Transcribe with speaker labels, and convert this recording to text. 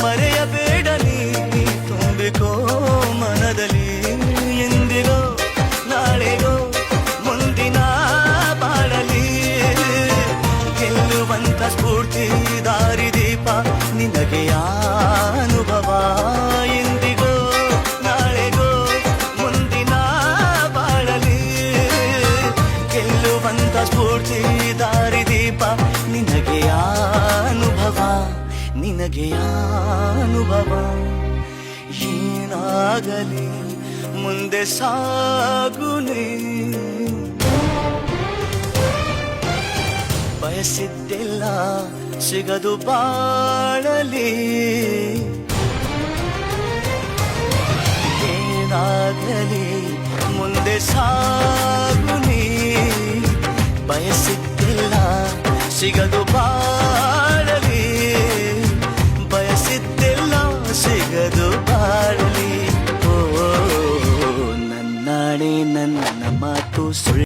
Speaker 1: ಮರೆಯಬೇಡ ನೀ ತುಂಬಿಕೋ ಮನದಲ್ಲಿ ಎಂದಿಗೋ ನಾಳೆಗೋ ಮುಂದಿನ ಬಾಳಲಿ ಗೆಲ್ಲುವಂತ ಸ್ಫೂರ್ತಿ ದಾರಿದೀಪ ನಿನಗೆ ಅನುಭವ ಎಂದಿಗೋ ನಾಳೆಗೋ ಮುಂದಿನ ಬಾಳಲಿ ಗೆಲ್ಲುವಂತ ಸ್ಫೂರ್ತಿ ದಾರಿದೀಪ ನಿನಗೆ ಅನುಭವ ನಿನಗೆ ಅನುಭವ ಏನಾಗಲಿ ಮುಂದೆ ಸಾಗುನೆ ಬಯಸಿದ್ದೆಲ್ಲ ಸಿಗದು ಬಾಳಲಿ ಏನಾಗಲಿ ಮುಂದೆ ಸಾಗುನೆ ಬಯಸಿದ್ದೆಲ್ಲ ಸಿಗದು ಬಾಳಲಿ ಬಯಸಿದ್ದೆಲ್ಲ ಸಿಗದು ಬಾಳಲಿ ಓ ನನ್ನಾಣೆ ನನ್ನ ಮಾತು ಸುಳ್ಳು